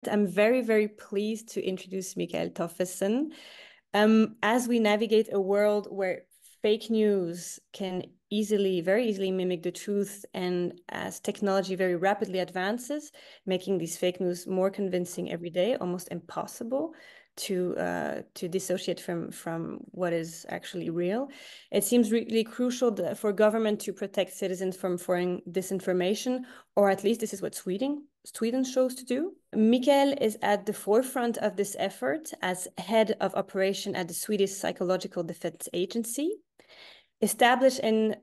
I'm very, very pleased to introduce Mikael Tofvesson. As we navigate a world where fake news can very easily mimic the truth, and as technology very rapidly advances, making these fake news more convincing every day, almost impossible to dissociate from what is actually real. It seems really crucial for government to protect citizens from foreign disinformation, or at least this is what Sweden chose to do. Mikael is at the forefront of this effort as head of operation at the Swedish Psychological Defence Agency. Established in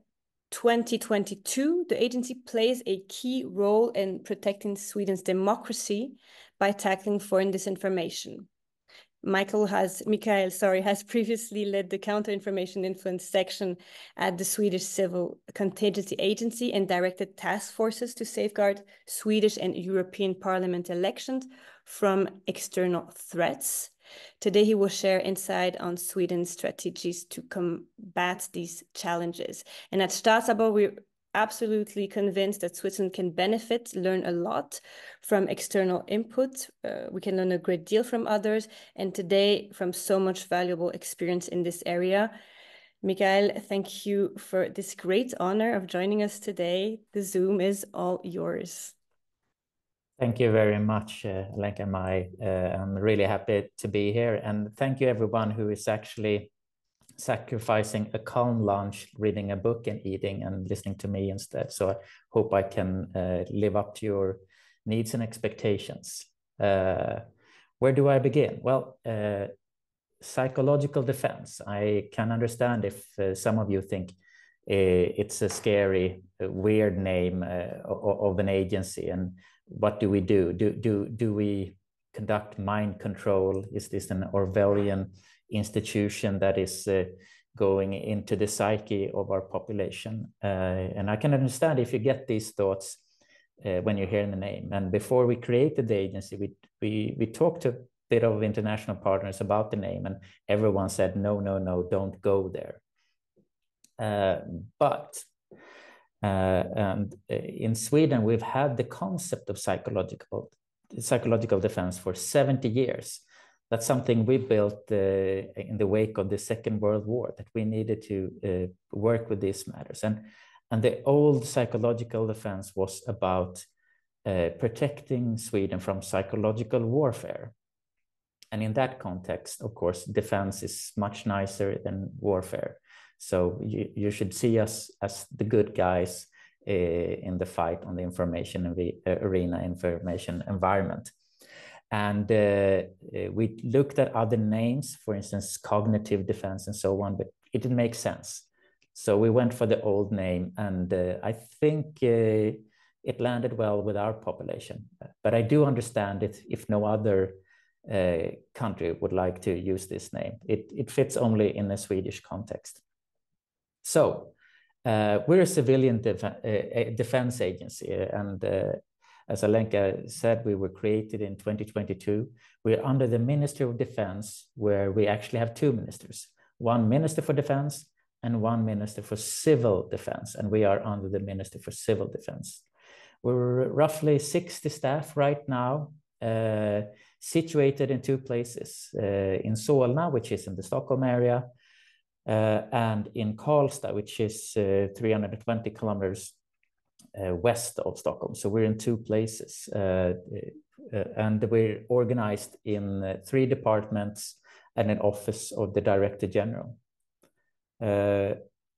2022, the agency plays a key role in protecting Sweden's democracy by tackling foreign disinformation. Mikael has previously led the counter-information influence section at the Swedish Civil Contingencies Agency and directed task forces to safeguard Swedish and European Parliament elections from external threats. Today, he will share insight on Sweden's strategies to combat these challenges. And at Statsabo, we're absolutely convinced that Switzerland can learn a lot from external input. We can learn a great deal from others, and today from so much valuable experience in this area. Mikael, thank you for this great honor of joining us today. The Zoom is all yours. Thank you very much, Lenka. I'm really happy to be here, and thank you everyone who is actually sacrificing a calm lunch, reading a book and eating and listening to me instead. So I hope I can live up to your needs and expectations. Where do I begin? Well, psychological defense. I can understand if some of you think it's a scary, weird name of an agency, and what do we do? Do we conduct mind control? Is this an Orwellian institution that is going into the psyche of our population? And I can understand if you get these thoughts when you hear the name. And before we created the agency, we talked to a bit of international partners about the name, and everyone said, no, don't go there. But in Sweden, we've had the concept of psychological defense for 70 years. That's something we built in the wake of the Second World War, that we needed to work with these matters. And the old psychological defense was about protecting Sweden from psychological warfare. And in that context, of course, defense is much nicer than warfare. So you should see us as the good guys in the fight on the information arena, information environment. And we looked at other names, for instance, cognitive defense and so on, but it didn't make sense. So we went for the old name, and I think it landed well with our population. But I do understand it if no other country would like to use this name. It fits only in a Swedish context. So we're a civilian defense agency, and as Alenka said, we were created in 2022. We're under the Ministry of Defense, where we actually have two ministers, one Minister for Defense and one Minister for Civil Defense, and we are under the Minister for Civil Defense. We're roughly 60 staff right now, situated in two places, in Solna, which is in the Stockholm area, and in Karlstad, which is 320 kilometers west of Stockholm. So we're in two places, and we're organized in 3 departments and an office of the Director General.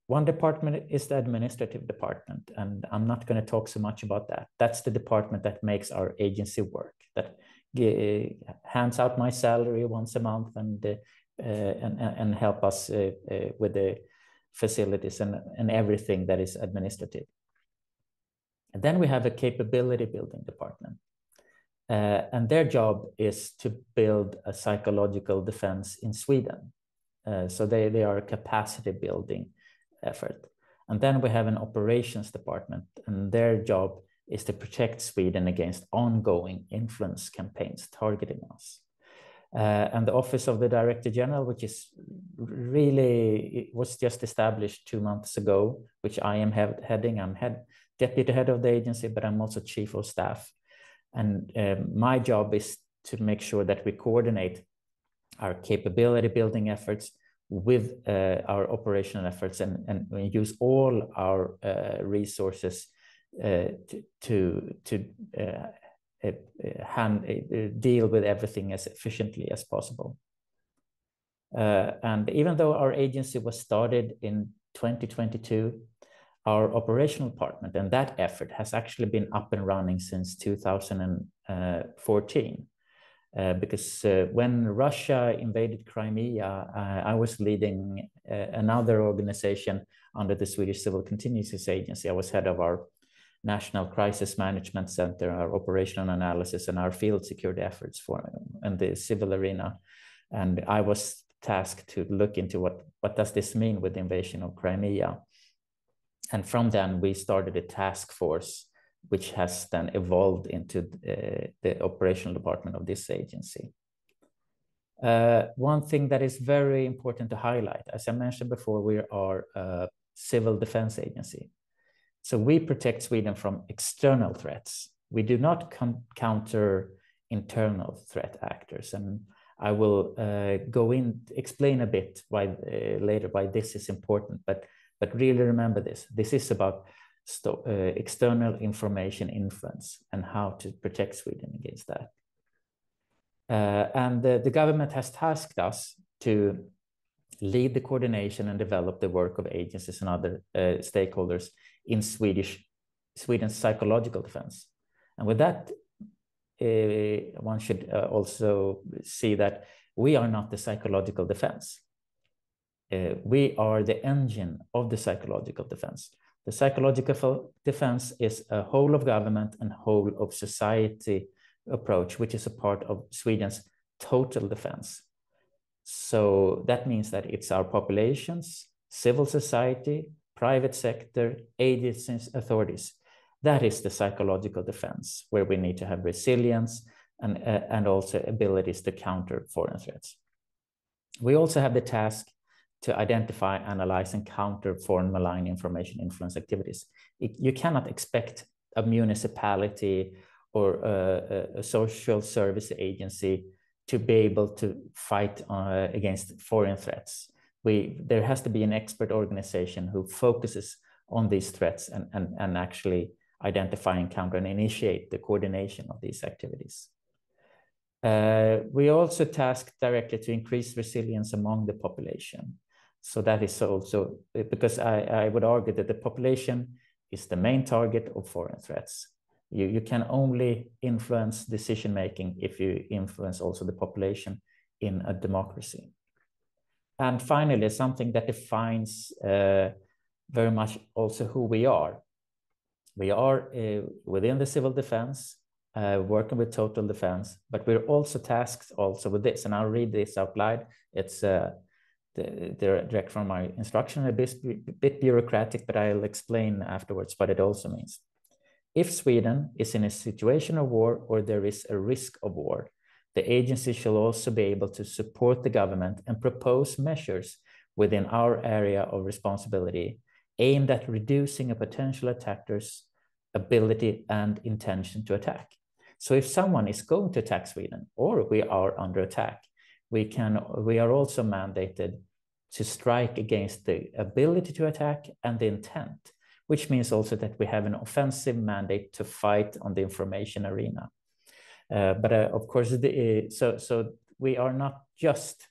One department is the administrative department, and I'm not going to talk so much about that. That's the department that makes our agency work, that hands out my salary once a month and help us with the facilities and everything that is administrative. And then we have a capability building department, and their job is to build a psychological defense in Sweden. So they are a capacity building effort. And then we have an operations department, and their job is to protect Sweden against ongoing influence campaigns targeting us. And the Office of the Director General, which is it was just established 2 months ago, which I am heading. I'm deputy head of the agency, but I'm also chief of staff. And my job is make sure that we coordinate our capability building efforts with our operational efforts, and we use all our resources to deal with everything as efficiently as possible. And even though our agency was started in 2022, our operational department and that effort has actually been up and running since 2014. Because when Russia invaded Crimea, I was leading another organization under the Swedish Civil Contingencies Agency. I was head of our National Crisis Management Center, our operational analysis, and our field security efforts in the civil arena. And I was tasked to look into what does this mean with the invasion of Crimea. And from then we started a task force, which has then evolved into the operational department of this agency. One thing that is very important to highlight, as I mentioned before, we are a civil defense agency. So we protect Sweden from external threats. We do not counter internal threat actors. And I will explain a bit later why this is important, but really remember this. This is about external information influence and how to protect Sweden against that. And the government has tasked us to lead the coordination and develop the work of agencies and other stakeholders in Swedish psychological defense. And with that, one should also see that we are not the psychological defense. We are the engine of the psychological defense. The psychological defense is a whole of government and whole of society approach, which is a part of Sweden's total defense. So that means that it's our populations, civil society, private sector, agencies, authorities. That is the psychological defense, where we need to have resilience and also abilities to counter foreign threats. We also have the task to identify, analyze, and counter foreign malign information influence activities. You cannot expect a municipality or a social service agency to be able to fight against foreign threats. There has to be an expert organization who focuses on these threats and actually identify and counter and initiate the coordination of these activities. We also task directly to increase resilience among the population. So that is also, because I would argue that the population is the main target of foreign threats. You can only influence decision-making if you influence also the population in a democracy. And finally, something that defines very much also who we are. We are within the civil defense, working with total defense, but we're also tasked also with this, and I'll read this out loud. It's direct from my instruction, a bit bureaucratic, but I'll explain afterwards what it also means. If Sweden is in a situation of war or there is a risk of war, the agency shall also be able to support the government and propose measures within our area of responsibility aimed at reducing a potential attacker's ability and intention to attack. So if someone is going to attack Sweden or we are under attack, we are also mandated to strike against the ability to attack and the intent, which means also that we have an offensive mandate to fight on the information arena. But of course, so we are not just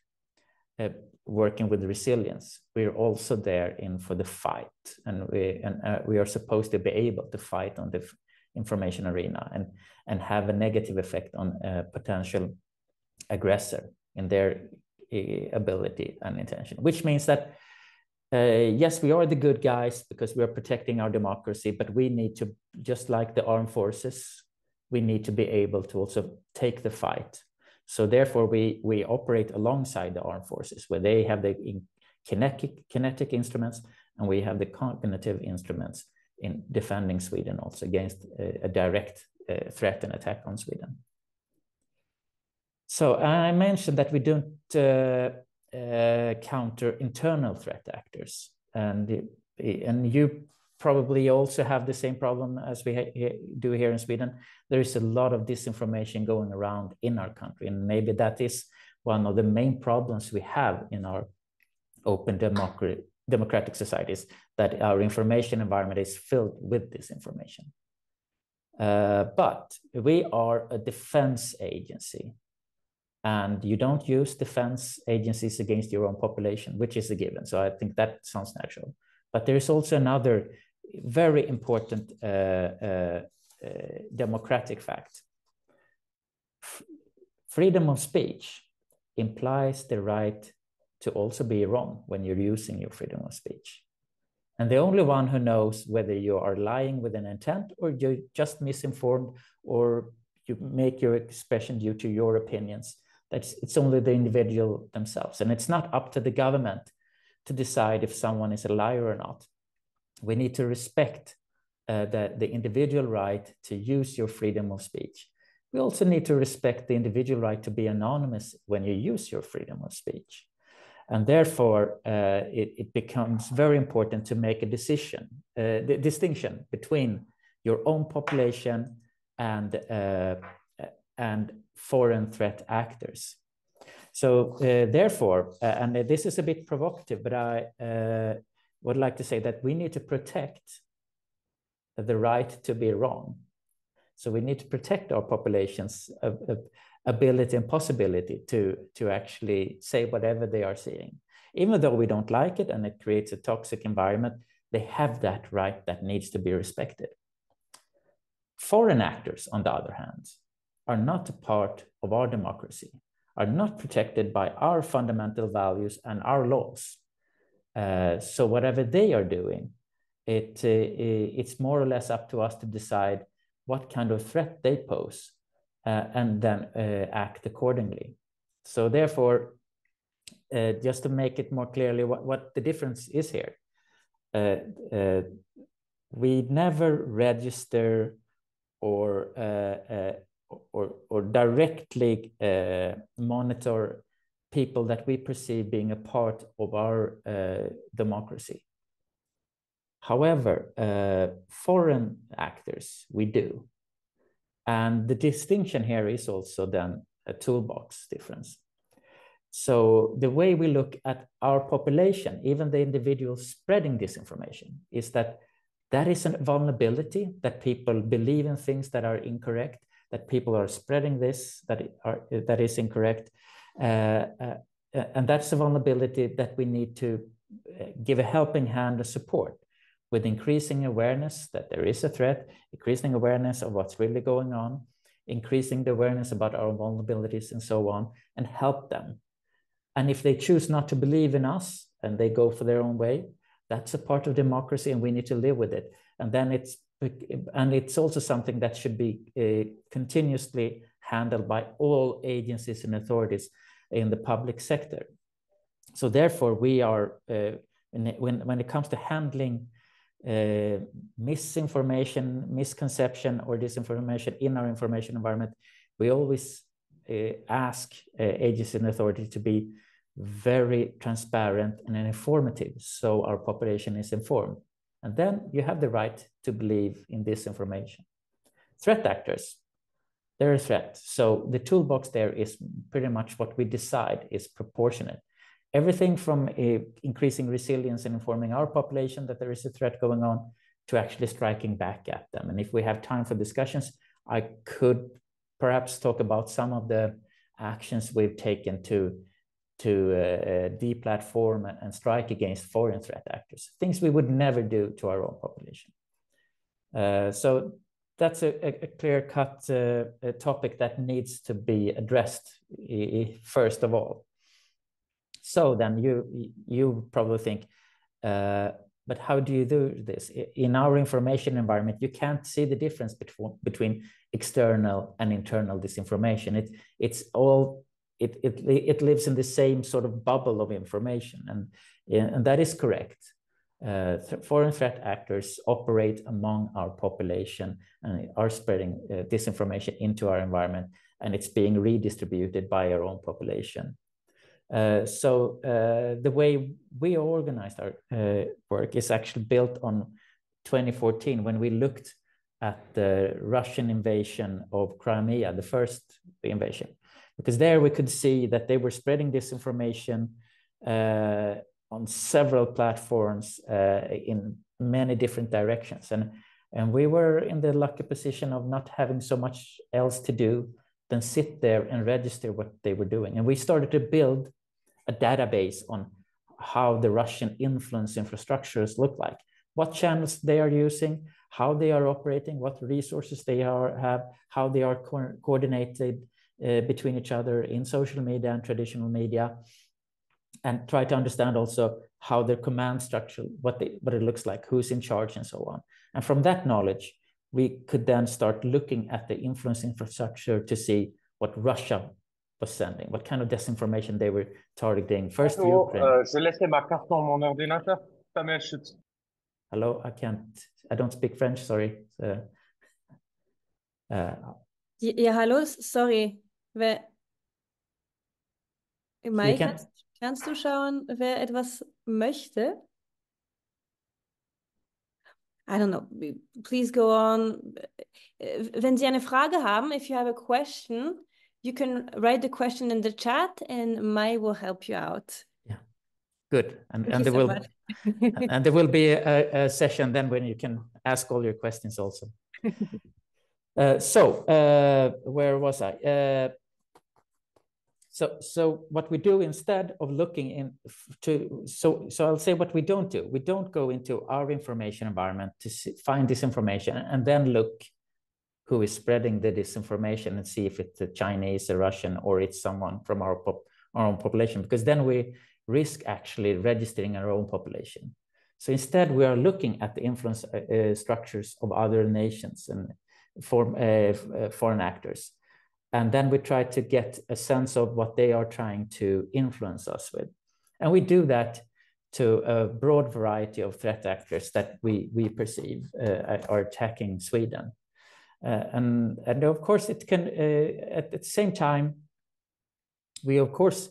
working with resilience. We're also there for the fight, and we are supposed to be able to fight on the information arena and have a negative effect on a potential aggressor in their ability and intention, which means that yes, we are the good guys because we are protecting our democracy, but we need to, just like the armed forces, we need to be able to also take the fight. So therefore, we operate alongside the armed forces, where they have the kinetic instruments and we have the cognitive instruments in defending Sweden also against a direct threat and attack on Sweden. So I mentioned that we don't counter internal threat actors, and you probably also have the same problem as we do here in Sweden. There is a lot of disinformation going around in our country, and maybe that is one of the main problems we have in our open democratic societies, that our information environment is filled with disinformation. But we are a defense agency, and you don't use defense agencies against your own population, which is a given. So I think that sounds natural. But there is also another very important democratic fact. Freedom of speech implies the right to also be wrong when you're using your freedom of speech. And the only one who knows whether you are lying with an intent or you're just misinformed or you make your expression due to your opinions, it's only the individual themselves. And it's not up to the government to decide if someone is a liar or not. We need to respect the individual right to use your freedom of speech. We also need to respect the individual right to be anonymous when you use your freedom of speech. And therefore, it becomes very important to make a the distinction between your own population and foreign threat actors. So therefore, and this is a bit provocative, but I would like to say that we need to protect the right to be wrong. So we need to protect our population's ability and possibility to actually say whatever they are seeing. Even though we don't like it and it creates a toxic environment, they have that right that needs to be respected. Foreign actors, on the other hand, are not a part of our democracy, are not protected by our fundamental values and our laws. So whatever they are doing, it's more or less up to us to decide what kind of threat they pose and then act accordingly. So therefore, just to make it more clearly what the difference is here, we never register or directly monitor people that we perceive being a part of our democracy. However, foreign actors, we do. And the distinction here is also then a toolbox difference. So the way we look at our population, even the individuals spreading disinformation, is that is a vulnerability, that people believe in things that are incorrect, that people are spreading this that is incorrect. And that's a vulnerability that we need to give a helping hand of support, with increasing awareness that there is a threat, increasing awareness of what's really going on, increasing the awareness about our vulnerabilities and so on, and help them. And if they choose not to believe in us and they go for their own way, that's a part of democracy and we need to live with it. And then it's also something that should be continuously handled by all agencies and authorities in the public sector. So therefore, we are, when it comes to handling misinformation, misconception, or disinformation in our information environment, we always ask agencies and authorities to be very transparent and informative, so our population is informed. And then you have the right to believe in this information. Threat actors, they're a threat. So the toolbox there is pretty much what we decide is proportionate. Everything from increasing resilience and informing our population that there is a threat going on, to actually striking back at them. And if we have time for discussions, I could perhaps talk about some of the actions we've taken to deplatform and strike against foreign threat actors, things we would never do to our own population. So that's a clear-cut topic that needs to be addressed first of all. So then you probably think, but how do you do this? In our information environment, you can't see the difference between external and internal disinformation. It lives in the same sort of bubble of information, and that is correct. Foreign threat actors operate among our population and are spreading disinformation into our environment, and it's being redistributed by our own population. So the way we organized our work is actually built on 2014 when we looked at the Russian invasion of Crimea, the first invasion, because there we could see that they were spreading disinformation on several platforms in many different directions. And we were in the lucky position of not having so much else to do than sit there and register what they were doing. And we started to build a database on how the Russian influence infrastructures look like, what channels they are using, how they are operating, what resources they have, how they are coordinated between each other in social media and traditional media, and try to understand also how their command structure, what it looks like, who's in charge, and so on. And from that knowledge, we could then start looking at the influence infrastructure to see what Russia was sending, what kind of disinformation they were targeting. First, Ukraine. J'ai laissé ma carte dans mon ordinateur. Ta mail chute. Hello, I don't speak French, sorry. Ja, hallo, sorry. Mike, kannst du schauen, wer etwas möchte? I don't know. Please go on. Wenn Sie eine Frage haben, if you have a question, you can write the question in the chat and Mai will help you out. Yeah, good. And there will and there will be a session then when you can ask all your questions also. Where was I? So what we do instead of looking so I'll say what we don't do. We don't go into our information environment to find disinformation and then look who is spreading the disinformation and see if it's a Chinese, a Russian, or it's someone from our own population, because then we risk actually registering our own population. So instead, we are looking at the influence structures of other nations and foreign actors. And then we try to get a sense of what they are trying to influence us with. And we do that to a broad variety of threat actors that we perceive are attacking Sweden. And of course, it can, at the same time, we of course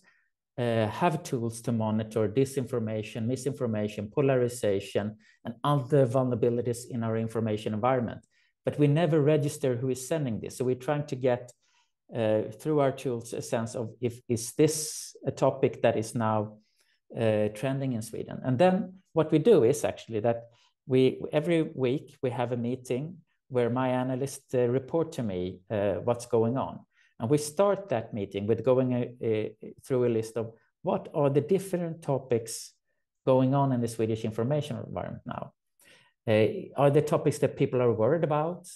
have tools to monitor disinformation, misinformation, polarization, and other vulnerabilities in our information environment. But we never register who is sending this. So we're trying to get through our tools a sense of is this a topic that is now trending in Sweden. And then what we do is actually that every week we have a meeting where my analysts report to me what's going on. And we start that meeting with going through a list of what are the different topics going on in the Swedish information environment now. Are there topics that people are worried about?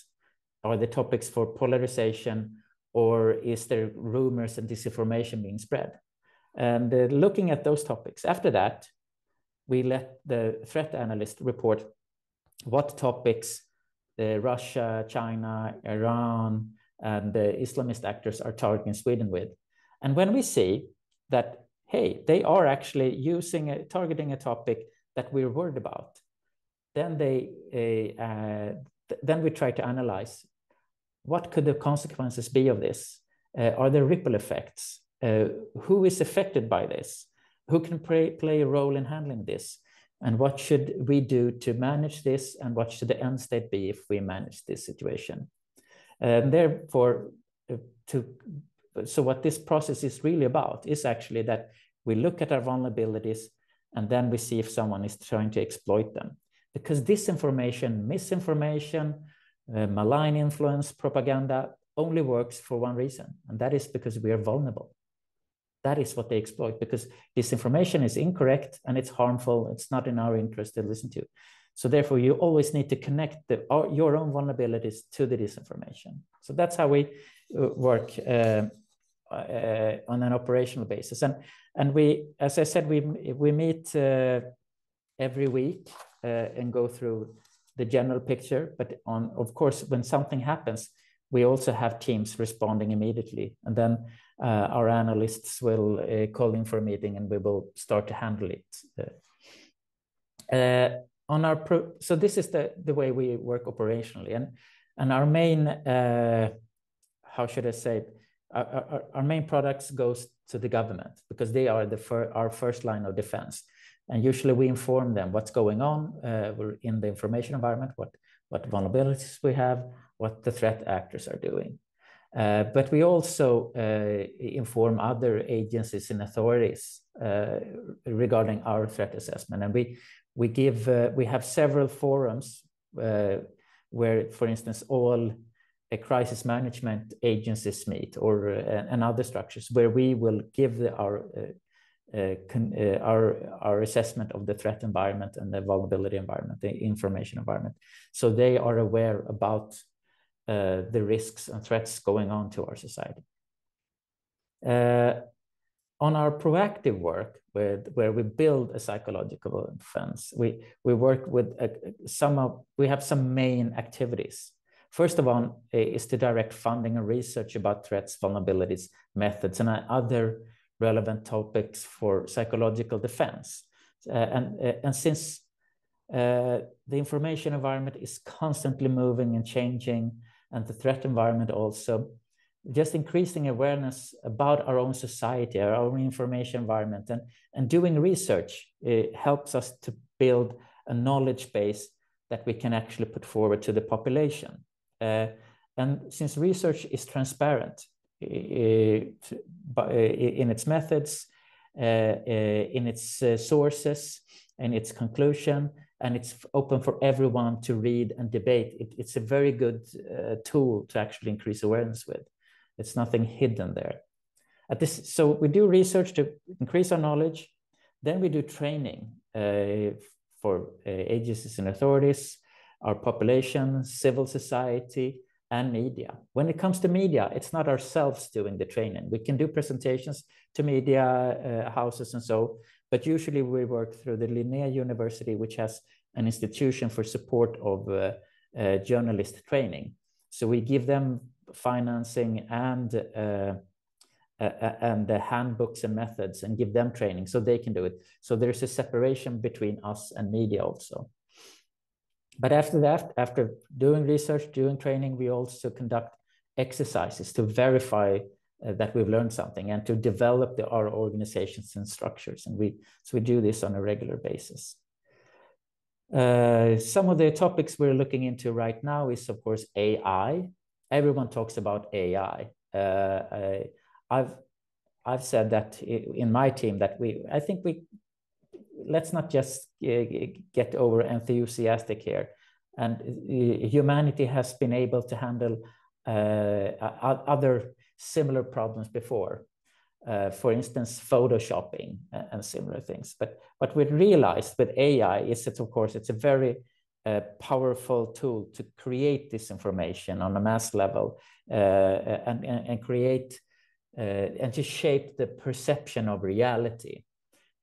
Are there topics for polarization? Or is there rumors and disinformation being spread? And looking at those topics, after that, we let the threat analyst report what topics Russia, China, Iran, and the Islamist actors are targeting Sweden with. And when we see that, hey, they are actually targeting a topic that we're worried about, then then we try to analyze what could the consequences be of this? Are there ripple effects? Who is affected by this? Who can play a role in handling this? And what should we do to manage this? And what should the end state be if we manage this situation? And therefore, so what this process is really about is actually that we look at our vulnerabilities and then we see if someone is trying to exploit them. Because disinformation, misinformation, malign influence, propaganda only works for one reason, and that is because we are vulnerable. That is what they exploit, because disinformation is incorrect and it's harmful. It's not in our interest to listen to. So therefore, you always need to connect your own vulnerabilities to the disinformation. So that's how we work on an operational basis. And we, as I said, we meet every week and go through the general picture, but of course, when something happens, we also have teams responding immediately. And then our analysts will call in for a meeting and we will start to handle it. So this is the way we work operationally. And our main, how should I say, our main products goes to the government because they are our first line of defense. And usually we inform them what's going on we're in the information environment, what vulnerabilities we have, what the threat actors are doing. But we also inform other agencies and authorities regarding our threat assessment. And we have several forums where, for instance, all crisis management agencies meet, or and other structures, where we will give our assessment of the threat environment and the vulnerability environment, the information environment, so they are aware about the risks and threats going on to our society. On our proactive work, where we build a psychological defense, we work with we have some main activities. First of all is to direct funding and research about threats, vulnerabilities, methods, and other relevant topics for psychological defense. And since the information environment is constantly moving and changing, and the threat environment also, just increasing awareness about our own society, our own information environment, and doing research helps us to build a knowledge base that we can actually put forward to the population. And since research is transparent in its methods, in its sources, and its conclusion, and it's open for everyone to read and debate, it's a very good tool to actually increase awareness with. It's nothing hidden there. So we do research to increase our knowledge. Then we do training for agencies and authorities, our population, civil society, and media. When it comes to media, it's not ourselves doing the training. We can do presentations to media houses and so, but usually we work through the Linnea University, which has an institution for support of journalist training. So we give them financing and the handbooks and methods, and give them training so they can do it. So there's a separation between us and media also. But after that, after doing research, doing training, we also conduct exercises to verify that we've learned something, and to develop our organizations and structures. And we do this on a regular basis. Some of the topics we're looking into right now is, of course, AI. Everyone talks about AI. I've said that in my team that let's not just get over enthusiastic here. And humanity has been able to handle other similar problems before. For instance, photoshopping and similar things. But what we realized with AI is that, of course, it's a very powerful tool to create disinformation on a mass level, and create and to shape the perception of reality.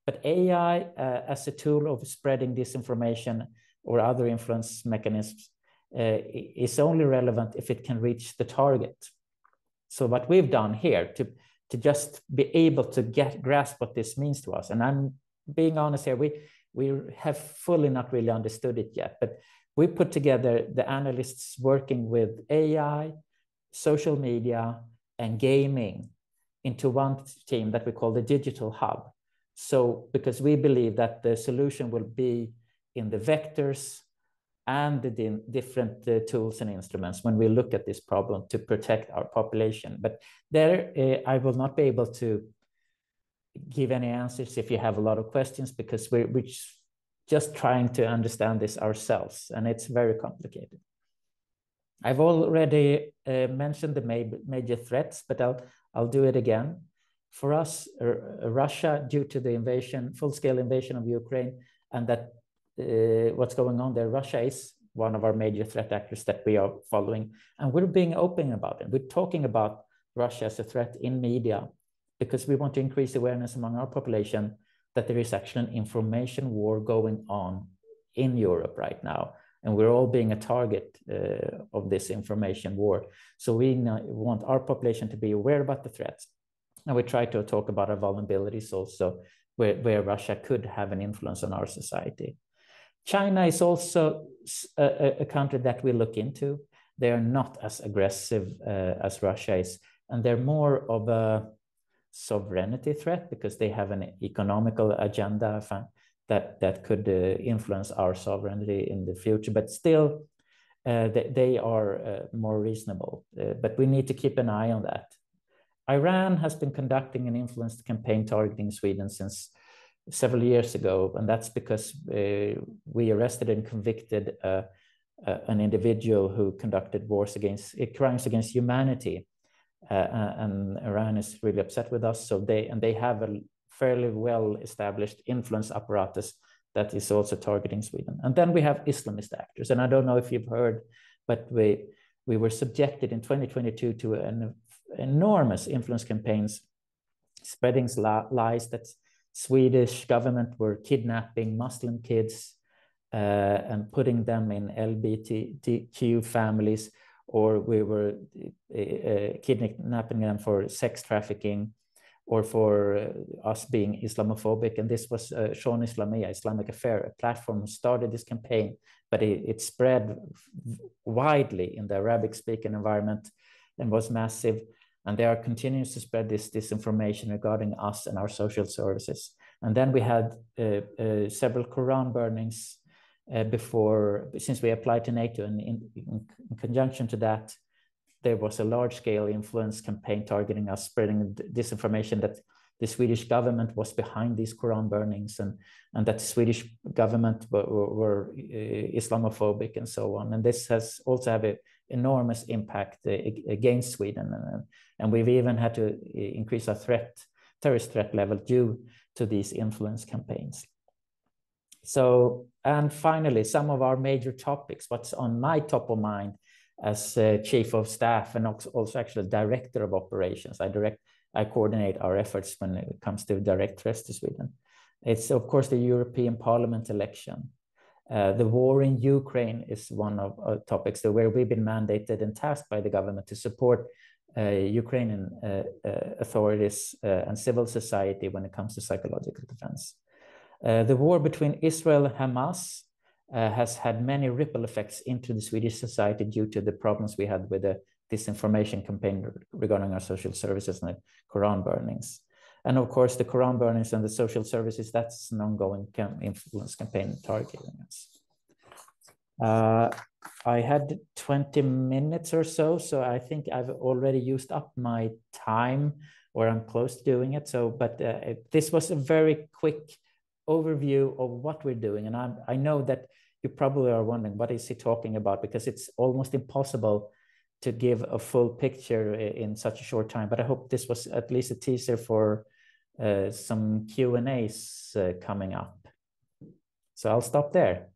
But AI as a tool of spreading disinformation or other influence mechanisms is only relevant if it can reach the target. So what we've done here to just be able to grasp what this means to us, and I'm being honest here, we have fully not really understood it yet, but we put together the analysts working with AI, social media, and gaming into one team that we call the Digital Hub. So because we believe that the solution will be in the vectors and the different tools and instruments when we look at this problem to protect our population. But there, I will not be able to give any answers if you have a lot of questions, because we're just trying to understand this ourselves, and it's very complicated. I've already mentioned the major threats, but I'll do it again. For us, Russia, due to the full-scale invasion of Ukraine, and that what's going on there, Russia is one of our major threat actors that we are following, and we're being open about it. We're talking about Russia as a threat in media, because we want to increase awareness among our population that there is actually an information war going on in Europe right now, and we're all being a target of this information war. So we want our population to be aware about the threats, and we try to talk about our vulnerabilities also, where Russia could have an influence on our society. China is also a country that we look into. They are not as aggressive as Russia is, and they're more of a sovereignty threat because they have an economical agenda. that could influence our sovereignty in the future. But still, they are more reasonable. But we need to keep an eye on that. Iran has been conducting an influence campaign targeting Sweden since several years ago, and that's because we arrested and convicted an individual who conducted crimes against humanity, and Iran is really upset with us. So they have a fairly well-established influence apparatus that is also targeting Sweden. And then we have Islamist actors, and I don't know if you've heard, but we were subjected in 2022 to an enormous influence campaigns spreading lies that Swedish government were kidnapping Muslim kids and putting them in LGBTQ families, or we were kidnapping them for sex trafficking, or for us being Islamophobic. And this was Shon Islamia, Islamic Affair, a platform started this campaign, but it spread widely in the Arabic-speaking environment and was massive. And they are continuing to spread this disinformation regarding us and our social services. And then we had several Quran burnings since we applied to NATO, and in conjunction to that, there was a large-scale influence campaign targeting us, spreading disinformation that the Swedish government was behind these Quran burnings, and that the Swedish government were Islamophobic and so on. And this has also had an enormous impact against Sweden. And we've even had to increase our terrorist threat level due to these influence campaigns. So, and finally, some of our major topics, what's on my top of mind as Chief of Staff and also actually Director of Operations. I coordinate our efforts when it comes to direct threats to Sweden. It's, of course, the European Parliament election. The war in Ukraine is one of topics where we've been mandated and tasked by the government to support Ukrainian authorities and civil society when it comes to psychological defense. The war between Israel and Hamas has had many ripple effects into the Swedish society due to the problems we had with the disinformation campaign regarding our social services and the Quran burnings. And of course, the Quran burnings and the social services, that's an ongoing influence campaign targeting us. I had 20 minutes or so I think I've already used up my time, or I'm close to doing it. But this was a very quick overview of what we're doing. And I know that you probably are wondering, what is he talking about? Because it's almost impossible to give a full picture in such a short time. But I hope this was at least a teaser for some Q&As coming up. So I'll stop there.